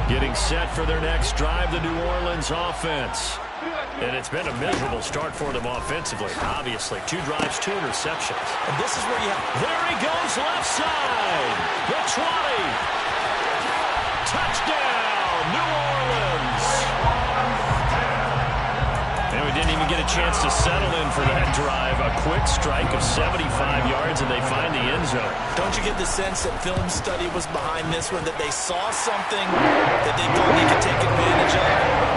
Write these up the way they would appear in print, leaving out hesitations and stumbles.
Getting set for their next drive, the New Orleans offense. And it's been a miserable start for them offensively, obviously. 2 drives, 2 interceptions. And this is where you have... There he goes, left side. The 20. Touchdown, New Orleans. And we didn't even get a chance to settle in for that drive. A quick strike of 75 yards, and they find the end zone. Don't you get the sense that film study was behind this one, that they saw something that they thought they could take advantage of?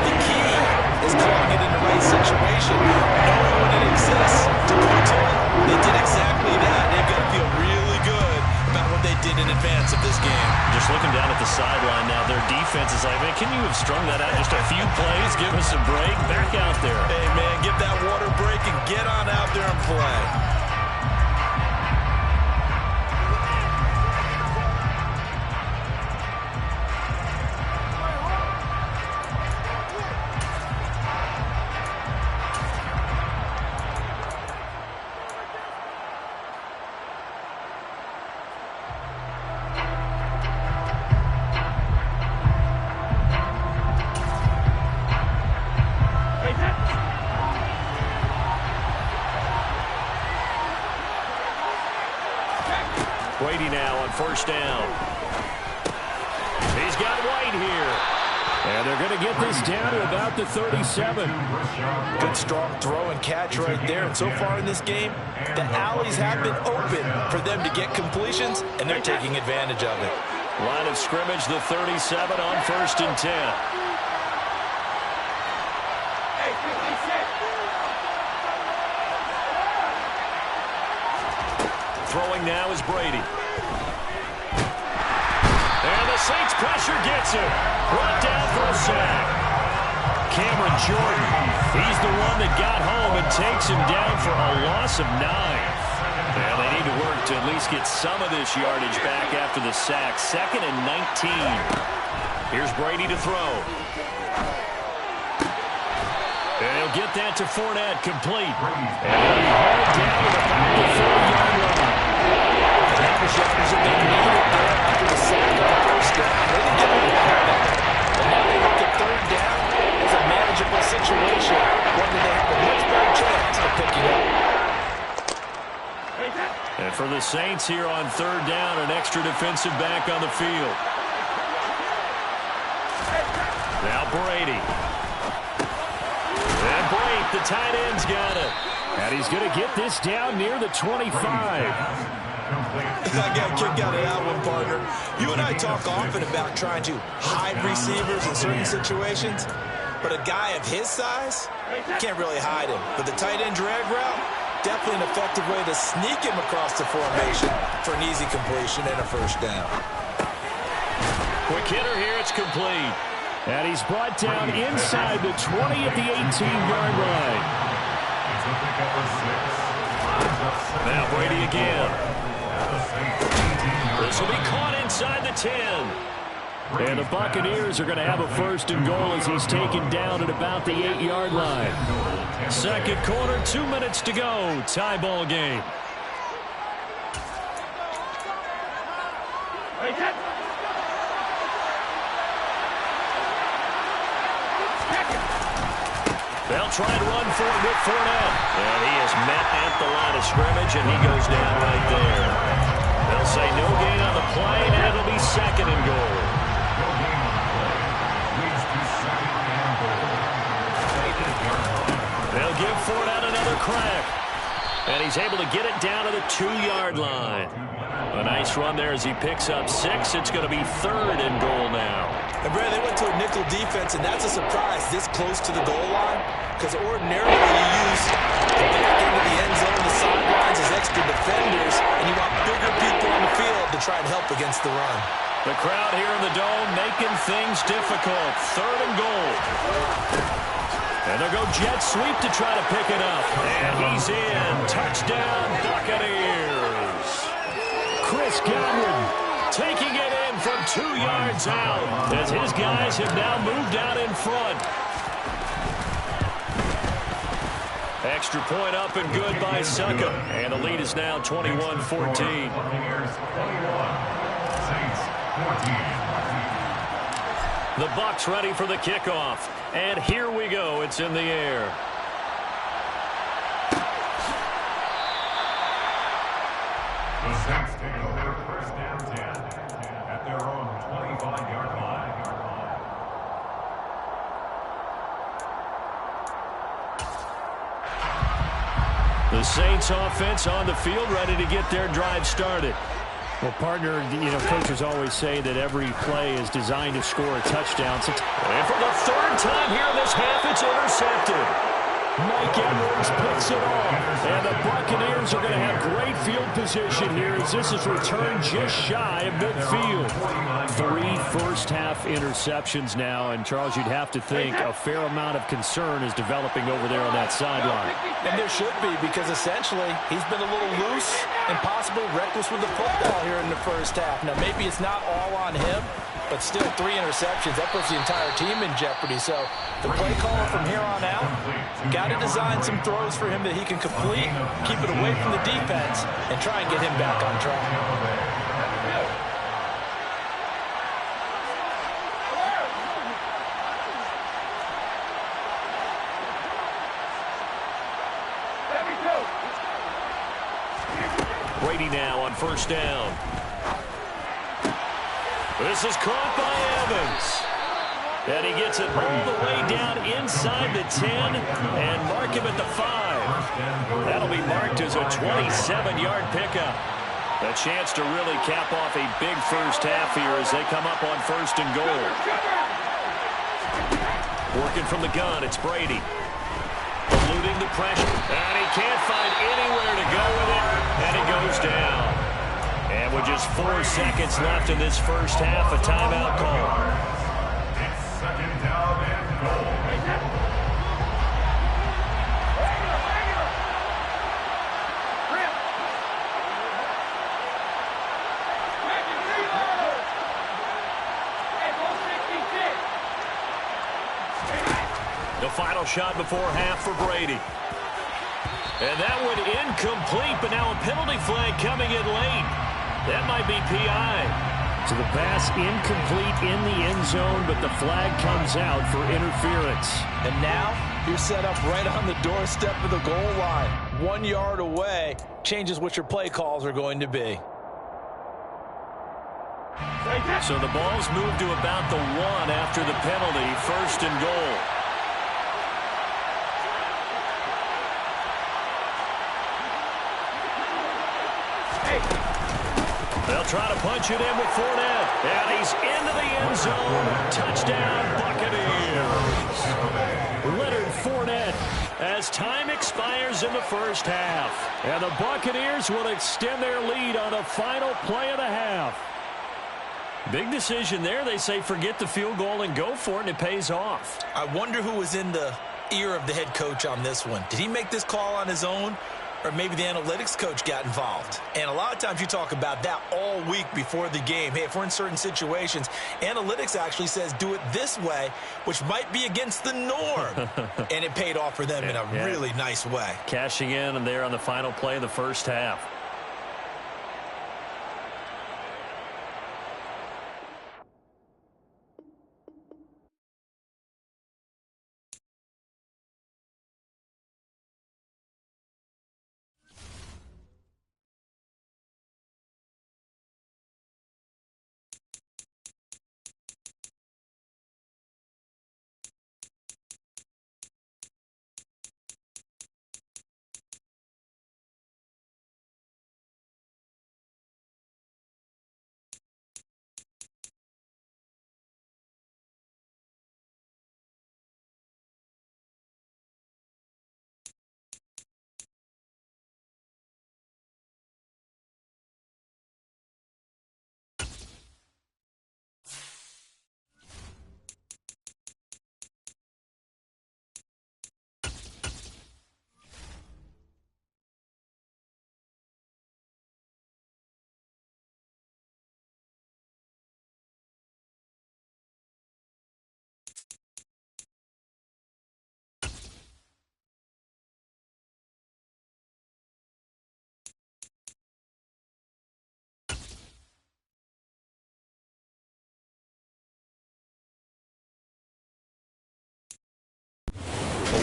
The key is calling it in the right situation, knowing when it exists to go to it. They did exactly that. They've got to feel really good about what they did in advance of this game. Just looking down at the sideline now, their defense is like, man, can you have strung that out just a few plays? Give us a break. Back out there. Hey, man, give that water break and get on out there and play. Brady now on first down. He's got White here. And they're going to get this down to about the 37. Good strong throw and catch right there. And so far in this game, the alleys have been open for them to get completions, and they're taking advantage of it. Line of scrimmage, the 37 on first and 10. Throwing now is Brady. And the Saints pressure gets him. Brought down for a sack. Cameron Jordan, he's the one that got home and takes him down for a loss of 9. Well, they need to work to at least get some of this yardage back after the sack. 2nd and 19. Here's Brady to throw. And he'll get that to Fournette, complete. And he'll be hauled down to about the 30-yard line. Possessions have been needed there after the sack on first down. They didn't get any of that. And now they look at third down as a manageable situation, one that they have a much better chance of picking up. And for the Saints here on third down, an extra defensive back on the field. Now Brady. And Brake, the tight end's got it. And he's going to get this down near the 25. I got a kick out of that one, partner. You and I talk often about trying to hide receivers in certain situations, but a guy of his size can't really hide him. But the tight end drag route, definitely an effective way to sneak him across the formation for an easy completion and a first down. Quick hitter here, it's complete. And he's brought down inside the 20 at the 18-yard line. Now Brady again. This will be caught inside the 10. And the Buccaneers are going to have a first and goal as he's taken down at about the 8-yard line. Second quarter, 2 minutes to go. Tie ball game. They'll try and run for it with Fournette. And he is met at the line of scrimmage, and he goes down right there. They'll say no gain on the play, and it'll be second and goal. They'll give Fournette another crack. And he's able to get it down to the 2-yard line. A nice run there as he picks up 6. It's going to be third and goal now. And, Brad, they went to a nickel defense, and that's a surprise this close to the goal line, because ordinarily you use the back end of the end zone, the sidelines as extra defenders, and you want bigger people on the field to try and help against the run. The crowd here in the Dome making things difficult. Third and goal. And they'll go jet sweep to try to pick it up. And he's in. Touchdown, Buccaneers. Chris Godwin taking it in from 2 yards out as his guys have now moved out in front. Extra point up and good by Suckup. And the lead is now 21-14. The Bucs ready for the kickoff. And here we go. It's in the air. The Saints take over first down 10 at their own 25-yard line. The Saints offense on the field, ready to get their drive started. Well, partner, coaches always say that every play is designed to score a touchdown. And for the third time here in this half, it's intercepted. Mike Edwards picks it off. And the Buccaneers are going to have great field position here as this is returned just shy of midfield. 3 first-half interceptions now. And, Charles, you'd have to think a fair amount of concern is developing over there on that sideline. And there should be, because essentially he's been a little loose and possibly reckless with the football here in the first half. Now, maybe it's not all on him, but still 3 interceptions. That puts the entire team in jeopardy. So the play caller from here on out got to design some throws for him that he can complete, keep it away from the defense, and try and get him back on track. Brady now on first down. This is caught by Evans. And he gets it all the way down inside the 10 and mark him at the 5. That'll be marked as a 27-yard pickup. A chance to really cap off a big first half here as they come up on first and goal. Working from the gun, it's Brady. Eluding the pressure. And he can't find anywhere to go with it. And he goes down. And with just 4 seconds left in this first half, a timeout call. It's second down and goal. The final shot before half for Brady. And that one incomplete, but now a penalty flag coming in late. That might be PI. So the pass incomplete in the end zone, but the flag comes out for interference. And now you're set up right on the doorstep of the goal line. 1 yard away changes what your play calls are going to be. So the ball's moved to about the 1 after the penalty, first and goal. They'll try to punch it in with Fournette. And he's into the end zone. Touchdown, Buccaneers. Leonard Fournette as time expires in the first half. And the Buccaneers will extend their lead on the final play of the half. Big decision there. They say forget the field goal and go for it, and it pays off. I wonder who was in the ear of the head coach on this one. Did he make this call on his own? Or maybe the analytics coach got involved. And a lot of times you talk about that all week before the game. Hey, if we're in certain situations, analytics actually says do it this way, which might be against the norm. And it paid off for them in a really nice way. Cashing in and there on the final play of the first half.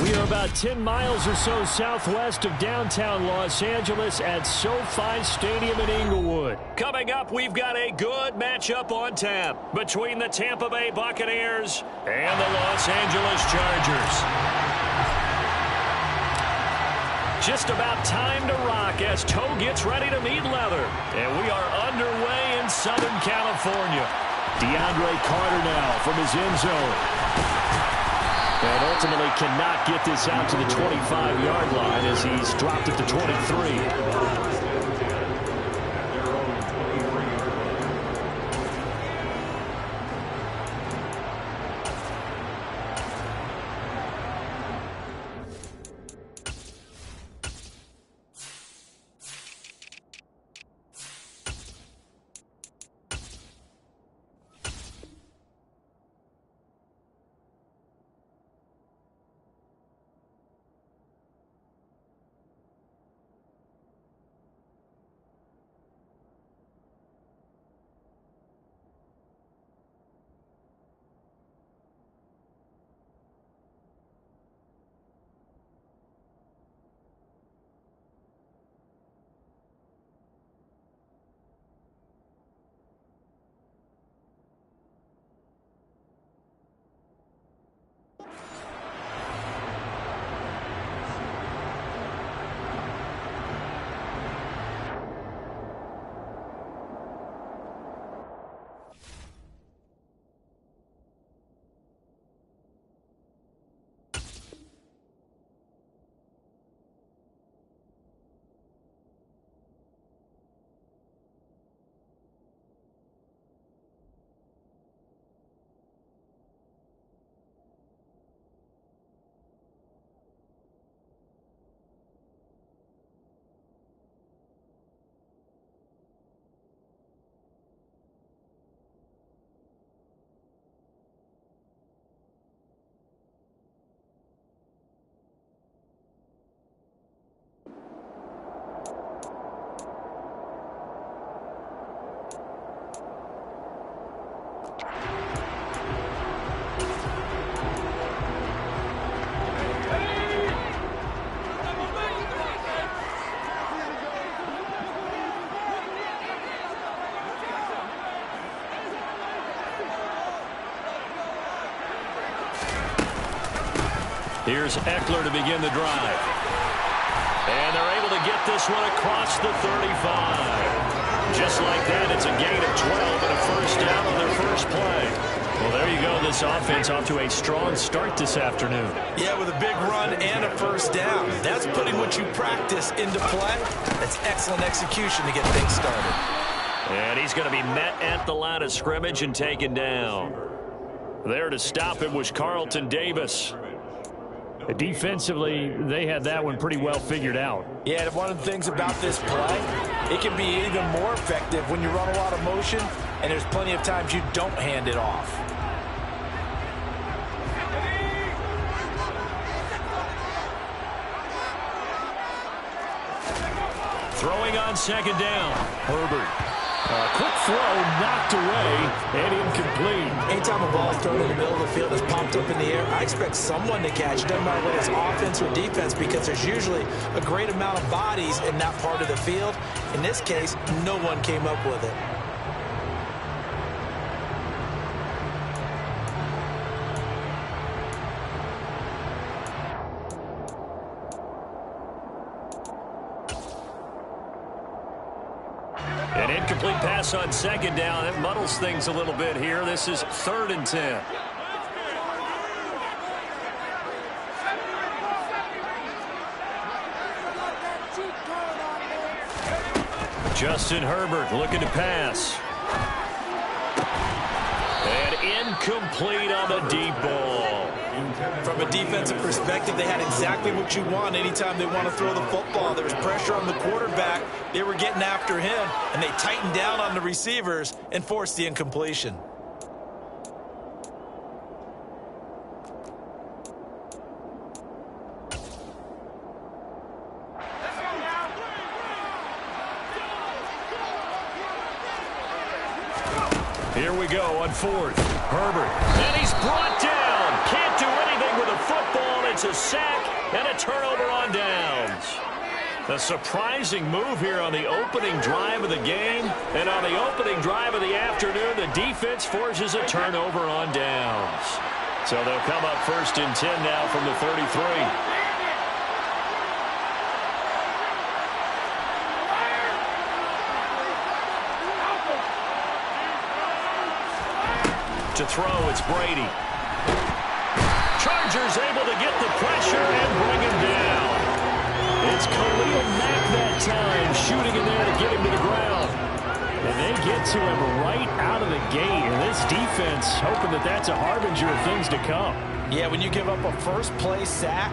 We are about 10 miles or so southwest of downtown Los Angeles at SoFi Stadium in Inglewood. Coming up, we've got a good matchup on tap between the Tampa Bay Buccaneers and the Los Angeles Chargers. Just about time to rock as toe gets ready to meet leather. And we are underway in Southern California. DeAndre Carter now from his end zone. And ultimately cannot get this out to the 25-yard line as he's dropped at the 23. Here's Eckler to begin the drive. And they're able to get this one across the 35. Just like that, it's a gain of 12 and a first down on their first play. Well, there you go. This offense off to a strong start this afternoon. Yeah, with a big run and a first down. That's putting what you practice into play. That's excellent execution to get things started. And he's going to be met at the line of scrimmage and taken down. There to stop him was Carlton Davis. Defensively, they had that one pretty well figured out. Yeah, and one of the things about this play, it can be even more effective when you run a lot of motion, and there's plenty of times you don't hand it off. Throwing on second down. Herbert. Quick throw knocked away and incomplete. Anytime a ball is thrown in the middle of the field that's popped up in the air, I expect someone to catch. Doesn't matter whether it's offense or defense, because there's usually a great amount of bodies in that part of the field. In this case, no one came up with it. An incomplete pass on second down. It muddles things a little bit here. This is 3rd and 10. Justin Herbert looking to pass. And incomplete on the deep ball. From a defensive perspective, they had exactly what you want anytime they want to throw the football. There was pressure on the quarterback. They were getting after him, and they tightened down on the receivers and forced the incompletion. Here we go on 4th. Herbert. And he's brought down. Can't do anything with the football. It's a sack and a turnover on downs. A surprising move here on the opening drive of the game. And on the opening drive of the afternoon, the defense forces a turnover on downs. So they'll come up 1st and 10 now from the 33. To throw, it's Brady. Chargers able to get the pressure and bring him down. It's Khalil Mack that time, shooting in there to get him to the ground. And they get to him right out of the gate. And this defense hoping that that's a harbinger of things to come. Yeah, when you give up a first-play sack,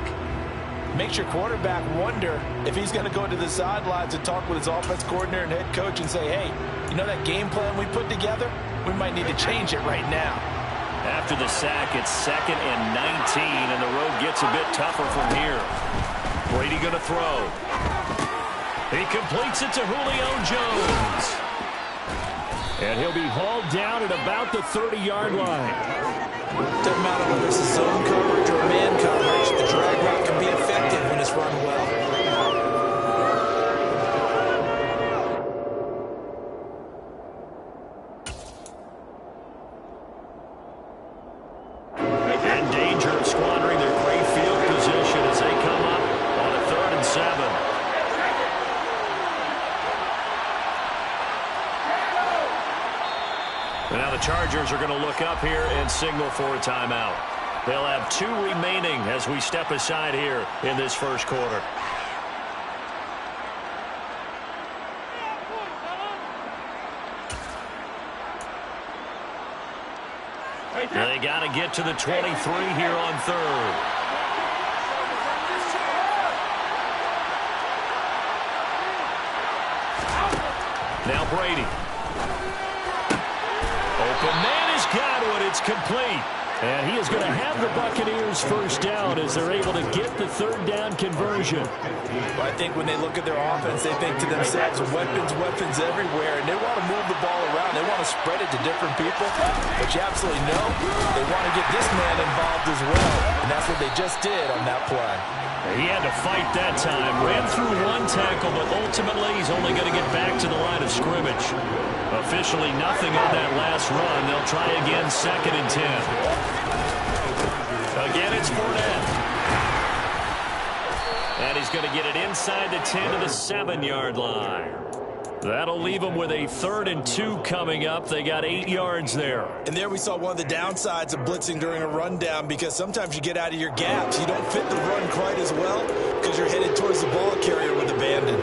makes your quarterback wonder if he's going to go to the sidelines and talk with his offense coordinator and head coach and say, hey, you know that game plan we put together? We might need to change it right now. After the sack, it's 2nd and 19, and the road gets a bit tougher from here. Brady going to throw. He completes it to Julio Jones. And he'll be hauled down at about the 30-yard line. Doesn't matter whether it's a zone coverage or man coverage, the drag route can be effective when it's run well. In danger of squandering their great field position as they come up on a 3rd and 7. And now the Chargers are going to look up here and signal for a timeout. They'll have 2 remaining as we step aside here in this first quarter. They got to get to the 23 here on 3rd. Now Brady. Open man has got one. It's complete. And he is going to have the Buccaneers first down as they're able to get the 3rd down conversion. Well, I think when they look at their offense, they think to themselves, weapons everywhere, and they want to move the ball around. They want to spread it to different people. But you absolutely know they want to get this man involved as well, and that's what they just did on that play. He had to fight that time. Ran through 1 tackle, but ultimately he's only going to get back to the line of scrimmage. Officially nothing on that last run. They'll try again 2nd and 10. Again, it's Fournette. And he's going to get it inside the 10 to the 7-yard line. That'll leave them with a 3rd and 2 coming up. They got 8 yards there. And there we saw one of the downsides of blitzing during a rundown, because sometimes you get out of your gaps. You don't fit the run quite as well because you're headed towards the ball carrier with abandon.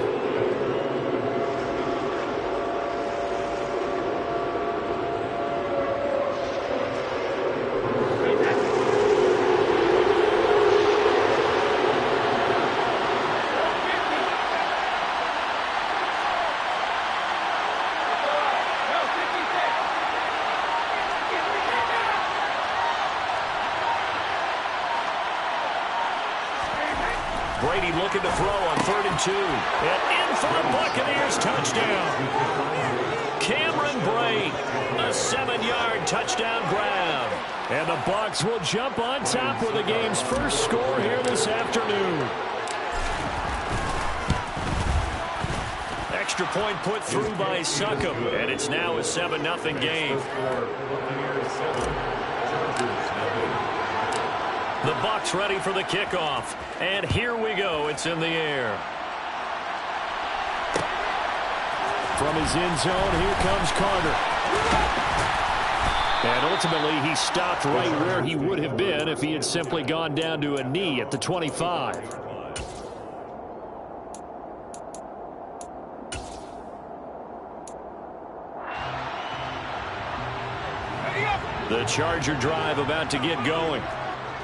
Brady looking to throw on 3rd and 2. And in for the Buccaneers, touchdown. Cameron Brate, a 7-yard touchdown grab. And the Bucs will jump on top with the game's first score here this afternoon. Extra point put through by Succop, and it's now a 7-0 game. The Bucs ready for the kickoff. And here we go. It's in the air. From his end zone, here comes Carter. And ultimately, he stopped right where he would have been if he had simply gone down to a knee at the 25. The Charger drive about to get going.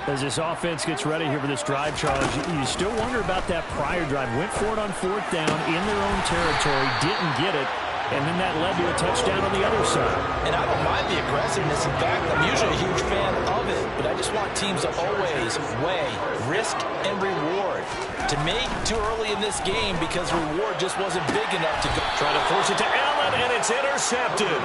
As this offense gets ready here for this drive, Charles, you still wonder about that prior drive. Went for it on 4th down in their own territory, didn't get it, and then that led to a touchdown on the other side. And I don't mind the aggressiveness. In fact, I'm usually a huge fan of it, but I just want teams to always weigh risk and reward. To me, too early in this game because reward just wasn't big enough to go. Trying to force it to Allen, and it's intercepted.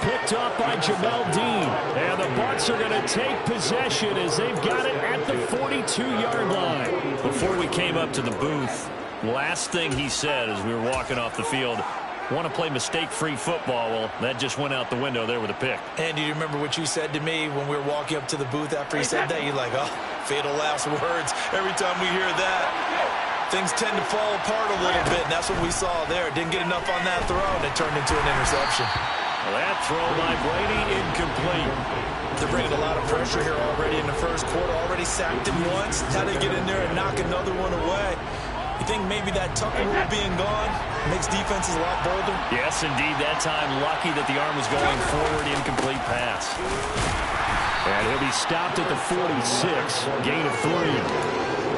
Picked off by Jamel Dean. And the Bucs are going to take possession as they've got it at the 42-yard line. Before we came up to the booth, last thing he said as we were walking off the field, want to play mistake-free football. Well, that just went out the window there with a pick. And do you remember what you said to me when we were walking up to the booth after he said that? You're like, oh, fatal last words. Every time we hear that, things tend to fall apart a little bit, and that's what we saw there. Didn't get enough on that throw, and it turned into an interception. Well, that throw by Brady incomplete. They're bringing a lot of pressure here already in the first quarter. Already sacked him once. Now they get in there and knock another one away. You think maybe that Tucker rule being gone makes defenses a lot bolder? Yes, indeed. That time, lucky that the arm was going forward. Incomplete pass. And he'll be stopped at the 46. Gain of 3.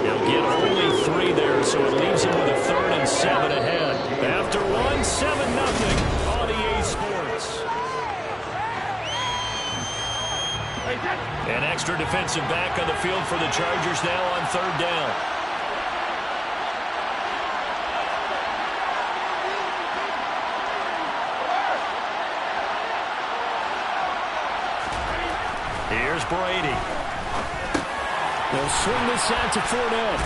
He'll get only 3 there, so it leaves him with a 3rd and 7 ahead. After 1, 7-0 on EA Sports. An extra defensive back on the field for the Chargers now on 3rd down. Here's Brady. They'll swing this out to Fournette.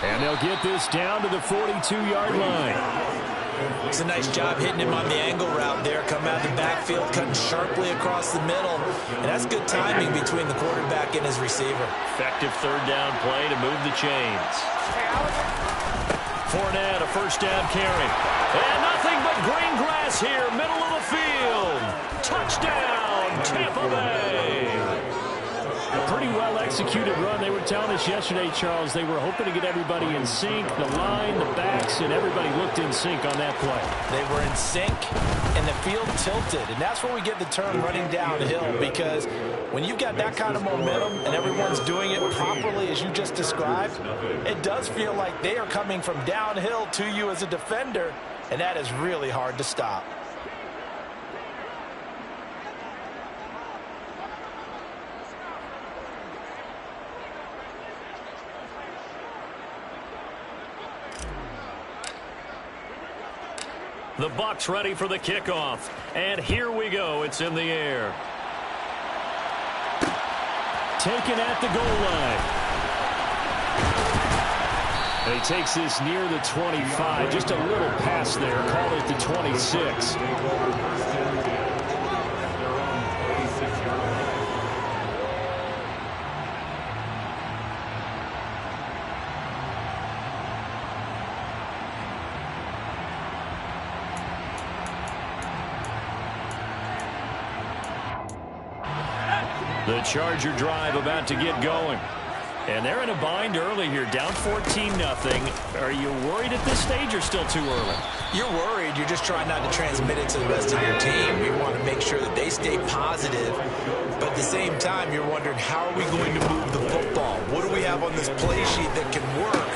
And they'll get this down to the 42-yard line. It's a nice job hitting him on the angle route there. Come out of the backfield, cutting sharply across the middle. And that's good timing between the quarterback and his receiver. Effective 3rd down play to move the chains. Fournette, a 1st down carry. And nothing but green grass here, middle of the field. Touchdown, Tampa Bay. A pretty well-executed run. They were telling us yesterday, Charles, they were hoping to get everybody in sync, the line, the backs, and everybody looked in sync on that play. They were in sync, and the field tilted. And that's where we get the term running downhill, because when you've got that kind of momentum and everyone's doing it properly as you just described, it does feel like they are coming from downhill to you as a defender, and that is really hard to stop. The Bucs ready for the kickoff. And here we go. It's in the air. Taken at the goal line. And he takes this near the 25. Just a little pass there. Called it the 26. The Charger drive about to get going. And they're in a bind early here, down 14-0. Are you worried at this stage or still too early? You're worried. You're just trying not to transmit it to the rest of your team. You want to make sure that they stay positive. But at the same time, you're wondering, how are we going to move the football? What do we have on this play sheet that can work?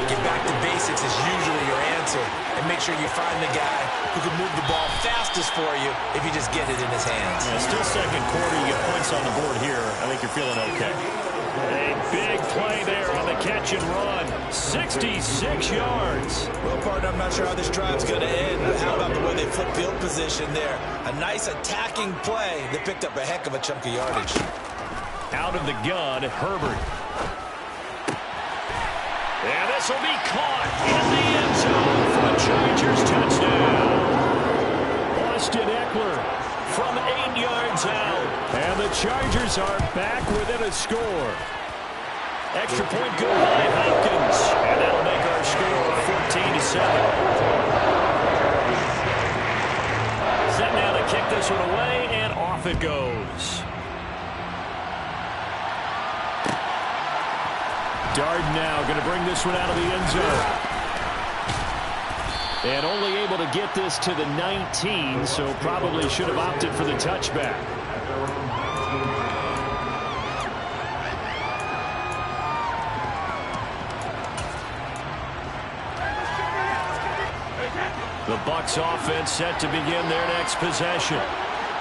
Get back to basics is usually your answer. And make sure you find the guy who can move the ball fastest for you if you just get it in his hands. Yeah, still second quarter. You get points on the board here. I think you're feeling okay. A big play there on the catch and run. 66 yards. Well, partner, I'm not sure how this drive's going to end. How about the way they flip field position there? A nice attacking play that picked up a heck of a chunk of yardage. Out of the gun, Herbert. And this will be caught in the end zone for a Chargers touchdown. Austin Eckler from 8 yards out. And the Chargers are back within a score. Extra point good by Hopkins. And that'll make our score 14-7. Set now to kick this one away, and off it goes. Darden now going to bring this one out of the end zone. And only able to get this to the 19, so probably should have opted for the touchback. The Bucs offense set to begin their next possession.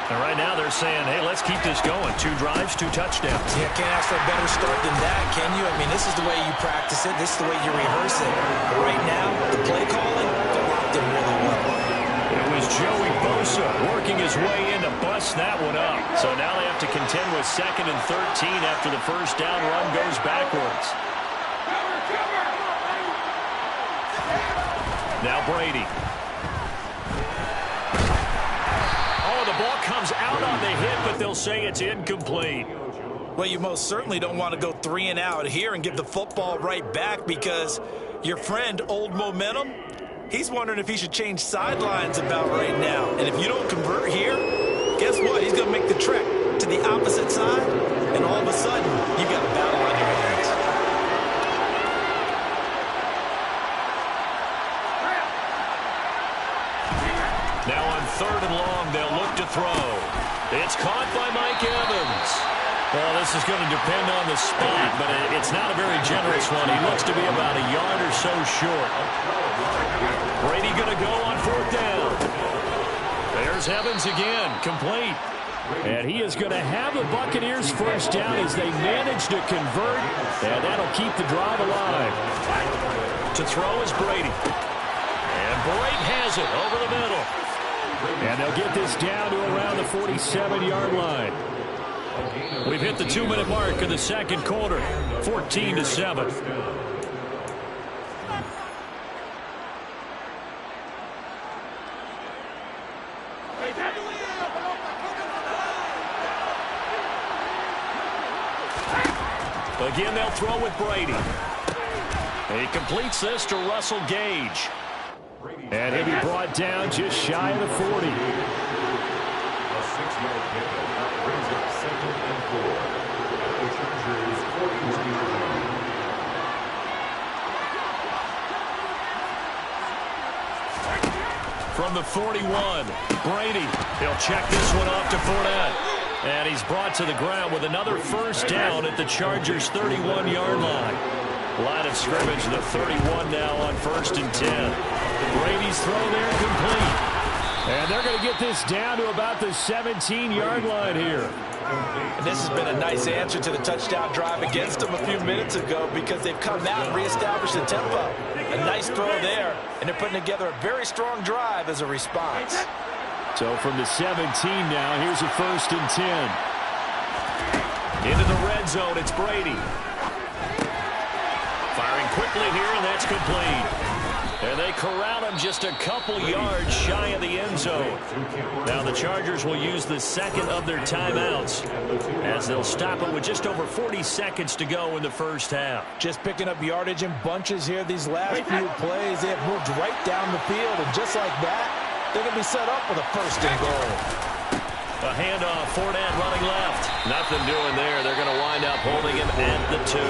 And right now they're saying, hey, let's keep this going. 2 drives, 2 touchdowns. Yeah, can't ask for a better start than that, can you? I mean, this is the way you practice it. This is the way you rehearse it. But right now, the play calling, they're locked in really well. It was Joey Bosa Bosa working his way in to bust that one up. So now they have to contend with 2nd and 13 after the first down run goes backwards. Now Brady. Oh, the ball comes out on the hit, but they'll say it's incomplete. Well, you most certainly don't want to go 3 and out here and give the football right back, because your friend, Old Momentum, he's wondering if he should change sidelines about right now. And if you don't convert here, guess what? He's going to make the trek to the opposite side, and all of a sudden, you've got a battle on your hands. Now on 3rd and long, they'll look to throw. It's caught by Mike Evans. Well, this is going to depend on the spot, but it's not a very generous one. He looks to be about a yard or so short. Brady going to go on 4th down. There's Evans again, complete. And he is going to have the Buccaneers first down as they manage to convert, and that'll keep the drive alive. To throw is Brady. And Brady has it over the middle. And they'll get this down to around the 47-yard line. We've hit the 2-minute mark of the second quarter, 14-7. Again, they'll throw with Brady. He completes this to Russell Gage. And he'll be brought down just shy of the 40. A 6-yard pickup brings up 2nd and 4 at the Chargers' 41-yard line. From the 41, Brady. He'll check this one off to Fournette. And he's brought to the ground with another first down at the Chargers' 31-yard line. Line of scrimmage, the 31 now on 1st and 10. Brady's throw there complete. And they're going to get this down to about the 17-yard line here. And this has been a nice answer to the touchdown drive against them a few minutes ago, because they've come out and reestablished the tempo. A nice throw there, and they're putting together a very strong drive as a response. So from the 17 now, here's a 1st and 10. Into the red zone, it's Brady. Firing quickly here, and that's complete. And they corral him just a couple yards shy of the end zone. Now the Chargers will use the 2nd of their timeouts, as they'll stop it with just over 40 seconds to go in the first half. Just picking up yardage in bunches here these last few plays. They have moved right down the field, and just like that, they're going to be set up with a 1st and goal. A handoff, Fournette running left. Nothing doing there. They're going to wind up holding him at the 2.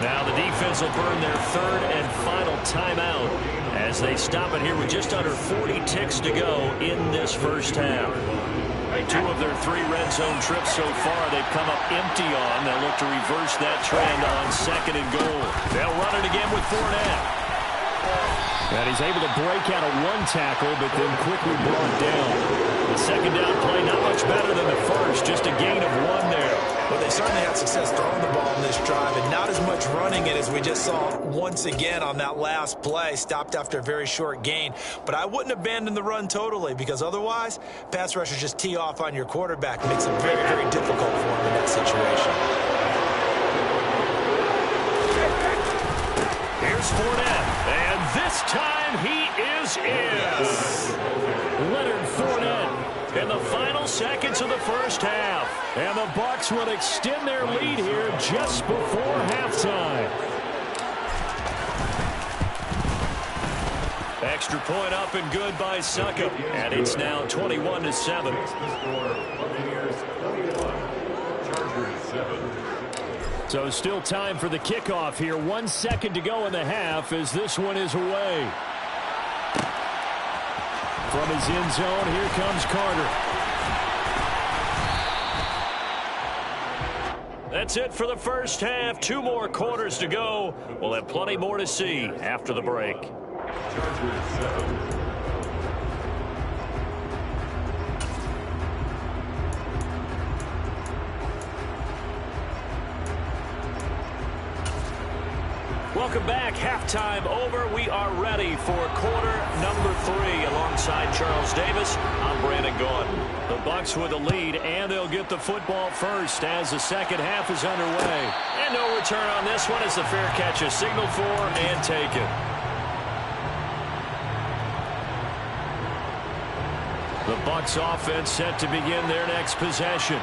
Now the defense will burn their 3rd and final timeout as they stop it here with just under 40 ticks to go in this first half. 2 of their 3 red zone trips so far they've come up empty on. They'll look to reverse that trend on 2nd and goal. They'll run it again with Fournette. And he's able to break out of 1 tackle, but then quickly brought down. The 2nd down play not much better than the first, just a gain of 1 there. Well, they certainly had success throwing the ball in this drive, and not as much running it as we just saw once again on that last play. Stopped after a very short gain. But I wouldn't abandon the run totally, because otherwise, pass rushers just tee off on your quarterback. It makes it very, very difficult for him in that situation. Here's Fournette, and this time he is in. Leonard Fournette in the final seconds of the first half. And the Bucs will extend their lead here just before halftime. Extra point up and good by Succop. And it's now 21-7. So still time for the kickoff here. 1 second to go in the half as this one is away. From his end zone, here comes Carter. That's it for the first half. 2 more quarters to go. We'll have plenty more to see after the break. Welcome back. Halftime over. We are ready for quarter number 3. Alongside Charles Davis, I'm Brandon Gaudin. The Bucks with the lead, and they'll get the football first as the second half is underway. And no return on this one as the fair catch is signaled for and taken. The Bucks offense set to begin their next possession.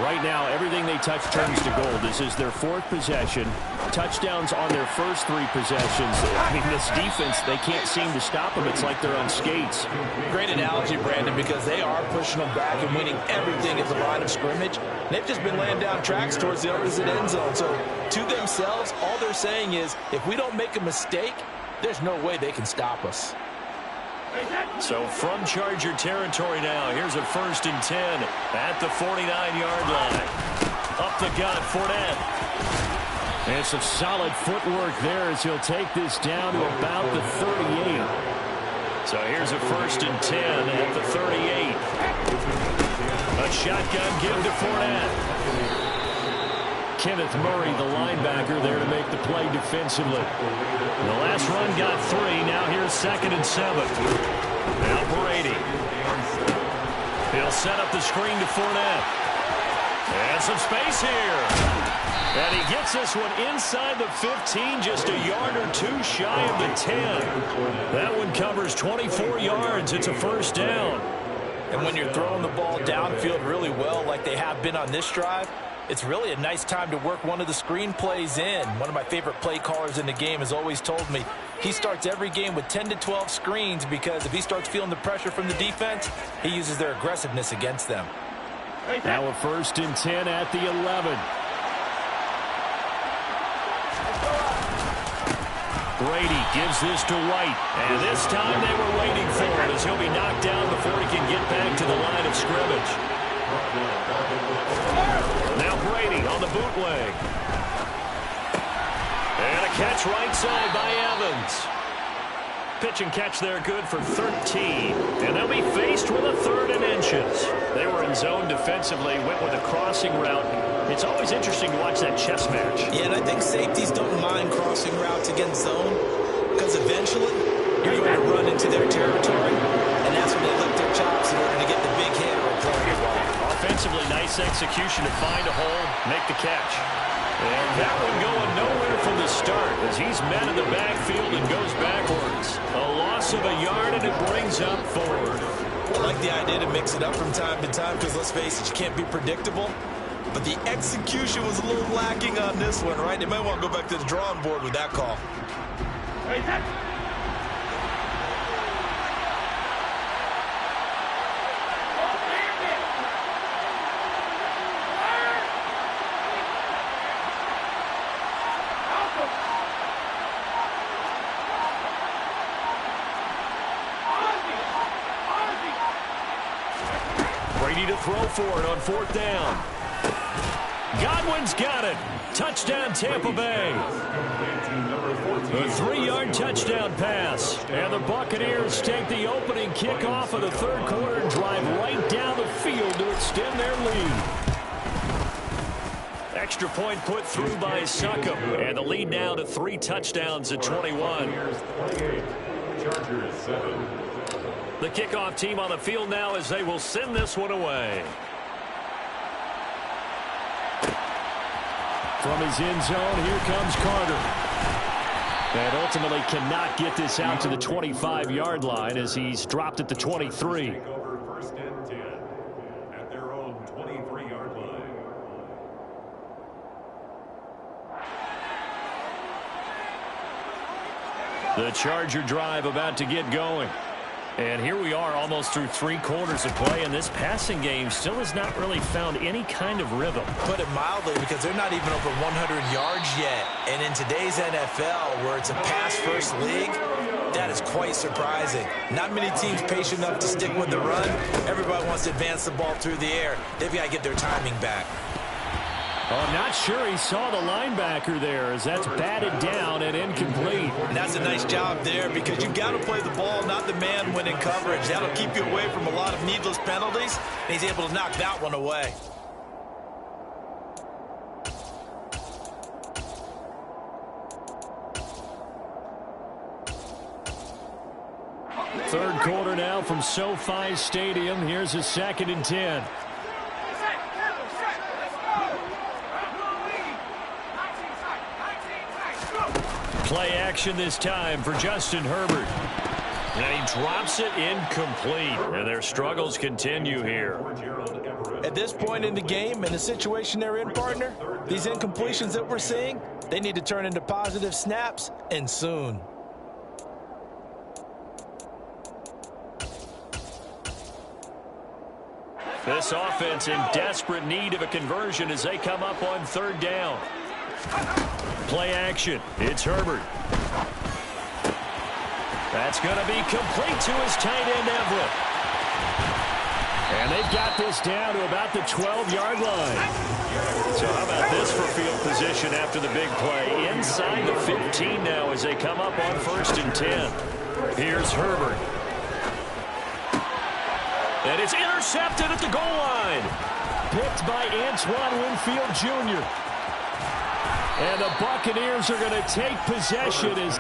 Right now, everything they touch turns to gold. This is their 4th possession. Touchdowns on their first 3 possessions. I mean, this defense, they can't seem to stop them. It's like they're on skates. Great analogy, Brandon, because they are pushing them back and winning everything at the line of scrimmage. They've just been laying down tracks towards the opposite end zone. So to themselves, all they're saying is, if we don't make a mistake, there's no way they can stop us. So from Charger territory now, here's a 1st and 10 at the 49-yard line. Up the gut, Fournette. And some solid footwork there as he'll take this down to about the 38. So here's a 1st and 10 at the 38. A shotgun give to Fournette. Kenneth Murray, the linebacker, there to make the play defensively. The last run got 3. Now here's 2nd and 7. Now Brady. He'll set up the screen to Fournette. And some space here. And he gets this one inside the 15, just a yard or 2 shy of the 10. That one covers 24 yards. It's a 1st down. And when you're throwing the ball downfield really well like they have been on this drive, it's really a nice time to work one of the screen plays in. One of my favorite play callers in the game has always told me he starts every game with 10 to 12 screens because if he starts feeling the pressure from the defense, he uses their aggressiveness against them. Now a 1st and 10 at the 11. Brady gives this to White. And this time they were waiting for it as he'll be knocked down before he can get back to the line of scrimmage. Now Brady on the bootleg. And a catch right side by Evans. Pitch and catch there good for 13. And they'll be faced with a 3rd and inches. They were in zone defensively, went with a crossing route. It's always interesting to watch that chess match. Yeah, and I think safeties don't mind crossing routes against zone because eventually you're going to run into their territory, and that's when they lick their chops in order to get the big hit or play the ball. Offensively, nice execution to find a hole, make the catch. And that one going nowhere from the start as he's met in the backfield and goes backwards. A loss of a yard, and it brings up 4. I like the idea to mix it up from time to time because, let's face it, you can't be predictable. But the execution was a little lacking on this one, right? They might want to go back to the drawing board with that call. Brady to throw for it on 4th down. Godwin's got it. Touchdown, Tampa Bay. A 3-yard touchdown pass. And the Buccaneers take the opening kickoff of the 3rd quarter and drive right down the field to extend their lead. Extra point put through by Succop. And the lead now to 3 touchdowns at 21. Chargers 7. The kickoff team on the field now as they will send this one away. From his end zone, here comes Carter. And ultimately cannot get this out to the 25-yard line as he's dropped at the 23. Take over 1st and 10 at their own 23-yard line. The Charger drive about to get going. And here we are almost through 3 quarters of play, and this passing game still has not really found any kind of rhythm. Put it mildly, because they're not even over 100 yards yet. And in today's NFL, where it's a pass-first league, that is quite surprising. Not many teams patient enough to stick with the run. Everybody wants to advance the ball through the air. They've got to get their timing back. Oh, I'm not sure he saw the linebacker there as that's batted down and incomplete. And that's a nice job there because you've got to play the ball, not the man when in coverage. That'll keep you away from a lot of needless penalties. And he's able to knock that one away. Third quarter now from SoFi Stadium. Here's a 2nd and 10. Play action this time for Justin Herbert. And he drops it incomplete. And their struggles continue here. At this point in the game, in the situation they're in, partner, these incompletions that we're seeing, they need to turn into positive snaps, and soon. This offense in desperate need of a conversion as they come up on 3rd down. Play action. It's Herbert. That's going to be complete to his tight end, Everett. And they've got this down to about the 12-yard line. So how about this for field position after the big play? Inside the 15 now as they come up on 1st and 10. Here's Herbert. And it's intercepted at the goal line. Picked by Antoine Winfield Jr. And the Buccaneers are going to take possession as